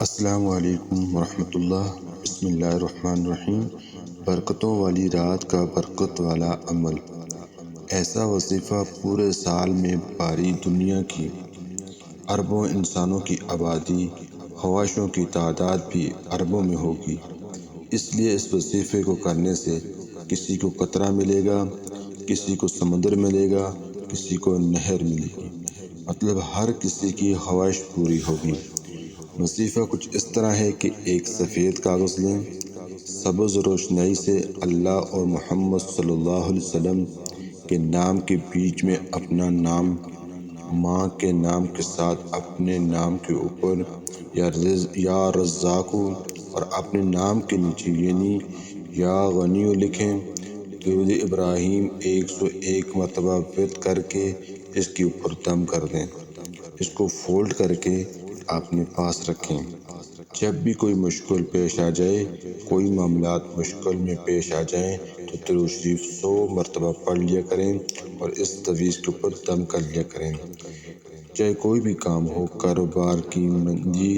السلام علیکم ورحمۃ اللہ۔ بسم اللہ الرحمن الرحیم۔ برکتوں والی رات کا برکت والا عمل، ایسا وظیفہ پورے سال میں باری دنیا کی اربوں انسانوں کی آبادی، خواہشوں کی تعداد بھی اربوں میں ہوگی۔ اس لیے اس وظیفے کو کرنے سے کسی کو قطرہ ملے گا، کسی کو سمندر ملے گا، کسی کو نہر ملے گی، مطلب ہر کسی کی خواہش پوری ہوگی۔ وظیفہ کچھ اس طرح ہے کہ ایک سفید کاغذ لیں، سبز روشنائی سے اللہ اور محمد صلی اللہ علیہ وسلم کے نام کے بیچ میں اپنا نام، ماں کے نام کے ساتھ اپنے نام کے اوپر یا رزاق اور اپنے نام کے نیچے یعنی یا غنی لکھیں۔ درود ابراہیم 101 مرتبہ ورد کر کے اس کے اوپر دم کر دیں۔ اس کو فولڈ کر کے اپنے پاس رکھیں۔ جب بھی کوئی مشکل پیش آ جائے، کوئی معاملات مشکل میں پیش آ جائیں تو درود شریف 100 مرتبہ پڑھ لیا کریں اور اس تعویذ کے اوپر دم کر لیا کریں۔ چاہے کوئی بھی کام ہو، کاروبار کی منجی،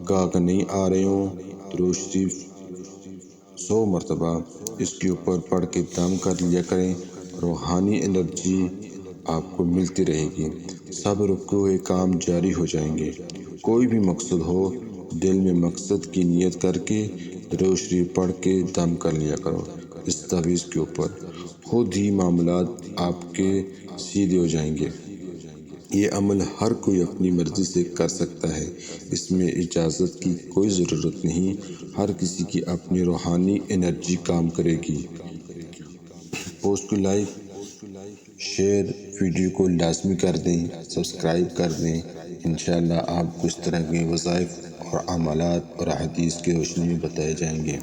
گاہک نہیں آ رہے ہوں، درود شریف 100 مرتبہ اس کے اوپر پڑھ کے دم کر لیا کریں۔ روحانی انرجی آپ کو ملتی رہے گی، سب رکے ہوئے کام جاری ہو جائیں گے۔ کوئی بھی مقصد ہو، دل میں مقصد کی نیت کر کے درود شریف پڑھ کے دم کر لیا کرو اس تعویذ کے اوپر، خود ہی معاملات آپ کے سیدھے ہو جائیں گے۔ یہ عمل ہر کوئی اپنی مرضی سے کر سکتا ہے، اس میں اجازت کی کوئی ضرورت نہیں، ہر کسی کی اپنی روحانی انرجی کام کرے گی۔ پوسٹ کو لائک، شیئر، ویڈیو کو لازمی کر دیں، سبسکرائب کر دیں۔ انشاءاللہ آپ کو اس طرح کے وظائف اور عملات اور حدیث کی روشنی میں بتائے جائیں گے۔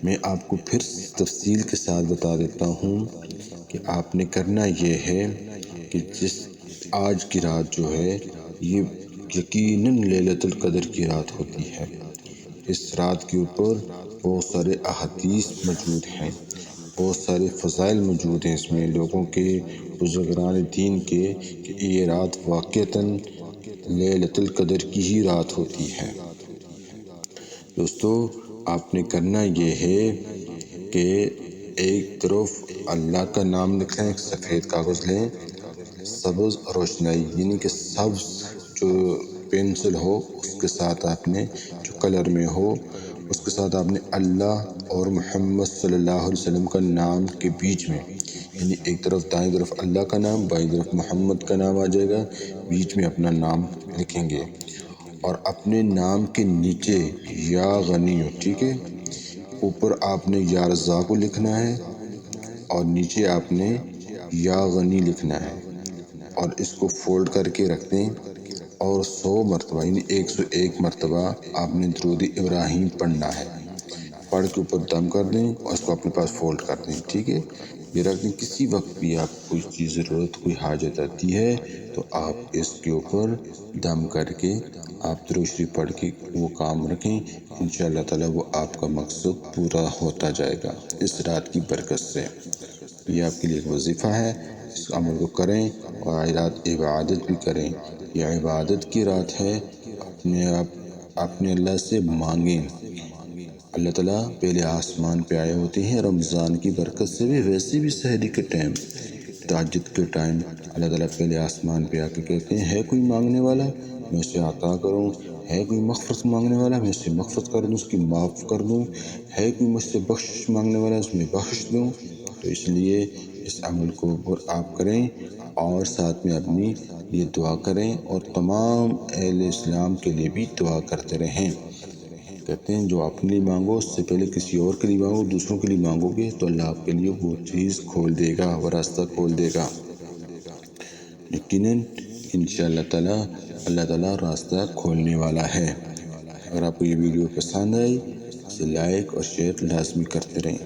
میں آپ کو پھر تفصیل کے ساتھ بتا دیتا ہوں کہ آپ نے کرنا یہ ہے کہ آج کی رات جو ہے یہ یقیناً لیلۃ القدر کی رات ہوتی ہے۔ اس رات کے اوپر بہت سارے احادیث موجود ہیں، بہت سارے فضائل موجود ہیں اس میں لوگوں کے، بزرگان دین کے، کہ یہ رات واقعتاً لیلۃ القدر کی ہی رات ہوتی ہے۔ دوستو، آپ نے کرنا یہ ہے کہ ایک طرف اللہ کا نام لکھیں، ایک سفید کاغذ لیں، سبز روشنائی یعنی کہ سبز جو پینسل ہو اس کے ساتھ آپ نے جو کلر میں ہو اس کے ساتھ آپ نے اللہ اور محمد صلی اللہ علیہ وسلم کا نام کے بیچ میں یعنی ایک طرف دائیں طرف اللہ کا نام، بائیں طرف محمد کا نام آ جائے گا، بیچ میں اپنا نام لکھیں گے اور اپنے نام کے نیچے یا غنی، ٹھیک ہے، اوپر آپ نے یا رزاق لکھنا ہے اور نیچے آپ نے یا غنی لکھنا ہے اور اس کو فولڈ کر کے رکھ دیں اور 100 مرتبہ یعنی 101 مرتبہ آپ نے درود ابراہیم پڑھنا ہے۔ پڑھ کے اوپر دم کر دیں اور اس کو اپنے پاس فولڈ کر دیں، ٹھیک ہے، یہ رکھ دیں۔ کسی وقت بھی آپ کو کوئی چیز ضرورت، کوئی حاجت آتی ہے تو آپ اس کے اوپر دم کر کے آپ درود شریف پڑھ کے وہ کام رکھیں، انشاءاللہ تعالی وہ آپ کا مقصد پورا ہوتا جائے گا اس رات کی برکت سے۔ یہ آپ کے لیے ایک وظیفہ ہے، اس عمل کو کریں اور رات عبادت بھی کریں۔ یہ عبادت کی رات ہے، اپنے اللہ سے مانگیں۔ اللہ تعالیٰ پہلے آسمان پہ آئے ہوتے ہیں رمضان کی برکت سے بھی، ویسے بھی سحری کے ٹائم، تہجد کے ٹائم اللہ تعالیٰ پہلے آسمان پہ آ کے کہتے ہیں ہے کوئی مانگنے والا میں اسے عطا کروں، ہے کوئی مغفرت مانگنے والا میں اسے مغفرت کر دوں، اس کی معاف کر دوں، ہے کوئی مجھ سے بخشش مانگنے والا اس میں بخش دوں۔ تو اس لیے اس عمل کو آپ کریں اور ساتھ میں اپنی یہ دعا کریں اور تمام اہل اسلام کے لیے بھی دعا کرتے رہیں۔ کہتے ہیں جو اپنے لیے مانگو اس سے پہلے کسی اور کے لیے مانگو، دوسروں کے لیے مانگو گے تو اللہ آپ کے لیے وہ چیز کھول دے گا، وہ راستہ کھول دے گا۔ یقیناً انشاءاللہ تعالی اللہ تعالیٰ راستہ کھولنے والا ہے۔ اگر آپ کو یہ ویڈیو پسند آئی اسے لائک اور شیئر لازمی کرتے رہیں۔